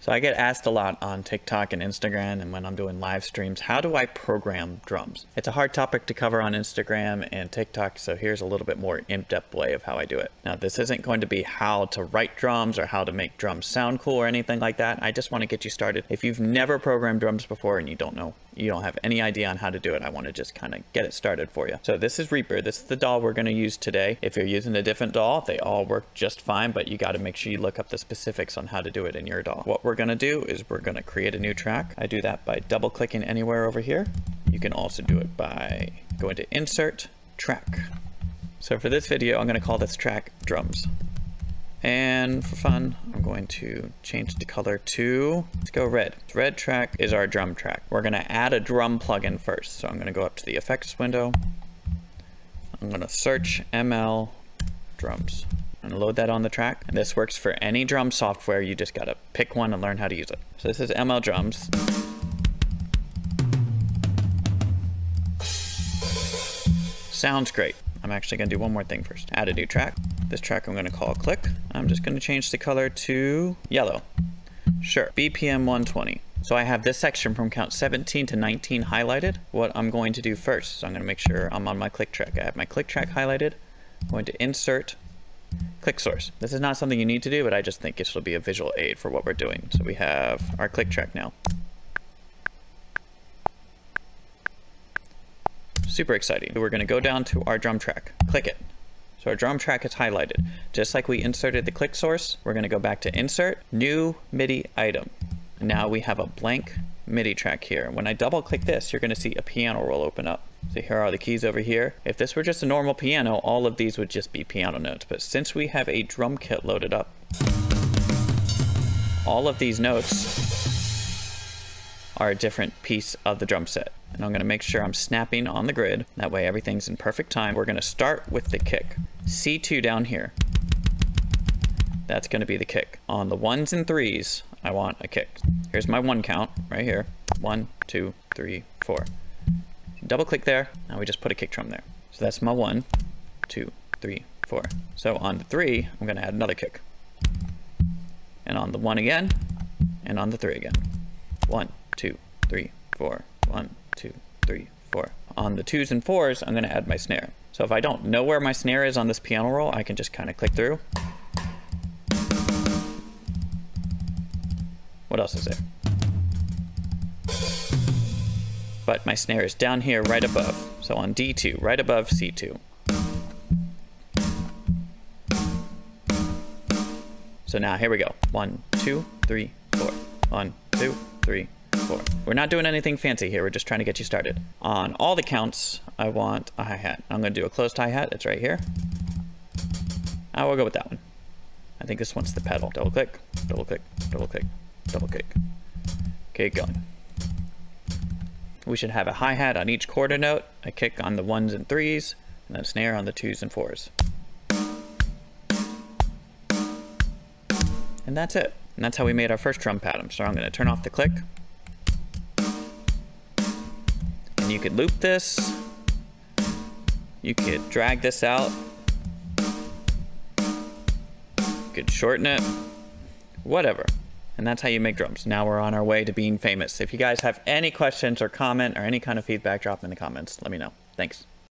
So I get asked a lot on TikTok and Instagram and when I'm doing live streams, how do I program drums? It's a hard topic to cover on Instagram and TikTok, so here's a little bit more in-depth way of how I do it. Now, this isn't going to be how to write drums or how to make drums sound cool or anything like that. I just want to get you started. If you've never programmed drums before and you don't know, you don't have any idea on how to do it, I want to just kind of get it started for you. So this is Reaper. This is the DAW we're going to use today. If you're using a different DAW, they all work just fine, but you got to make sure you look up the specifics on how to do it in your DAW. What we're going to do is we're going to create a new track. I do that by double clicking anywhere over here. You can also do it by going to Insert, Track. So for this video, I'm going to call this track Drums. And for fun, I'm going to change the color to, let's go red. Red track is our drum track. We're going to add a drum plugin first. So I'm going to go up to the effects window. I'm going to search ML drums and load that on the track. And this works for any drum software. You just got to pick one and learn how to use it. So this is ML drums. Sounds great. I'm actually going to do one more thing first. Add a new track. This track I'm going to call Click. I'm just going to change the color to yellow. Sure. BPM 120. So I have this section from count 17 to 19 highlighted. What I'm going to do first is I'm going to make sure I'm on my click track. I have my click track highlighted. I'm going to insert click source. This is not something you need to do, but I just think it will be a visual aid for what we're doing. So we have our click track now. Super exciting. We're going to go down to our drum track. Click it. So our drum track is highlighted. Just like we inserted the click source, we're going to go back to Insert, New MIDI Item. And now we have a blank MIDI track here. When I double click this, you're going to see a piano roll open up. So here are the keys over here. If this were just a normal piano, all of these would just be piano notes. But since we have a drum kit loaded up, all of these notes are a different piece of the drum set. And I'm going to make sure I'm snapping on the grid. That way everything's in perfect time. We're going to start with the kick. C2 down here. That's going to be the kick. On the 1s and 3s, I want a kick. Here's my 1 count right here. 1, 2, 3, 4. Double click there. Now we just put a kick drum there. So that's my 1, 2, 3, 4. So on the 3, I'm going to add another kick. And on the 1 again, and on the 3 again. 1, 2, 3, 4. 1, 2, 3, 4. On the 2s and 4s, I'm going to add my snare. So if I don't know where my snare is on this piano roll, I can just kind of click through. What else is there? But my snare is down here right above. So on D2, right above C2. So now here we go. 1, 2, 3, 4. 1, 2, 3, 4. We're not doing anything fancy here. We're just trying to get you started. On all the counts, I want a hi-hat. I'm going to do a closed hi-hat. It's right here. I will go with that one. I think this one's the pedal. Double click, double click, double click, double click. Okay, going. We should have a hi-hat on each quarter note, a kick on the 1s and 3s, and then a snare on the 2s and 4s. And that's it. And that's how we made our first drum pattern. So I'm going to turn off the click. And you could loop this. You could drag this out. You could shorten it. Whatever. And that's how you make drums. Now we're on our way to being famous. If you guys have any questions or comment or any kind of feedback, drop them in the comments. Let me know. Thanks.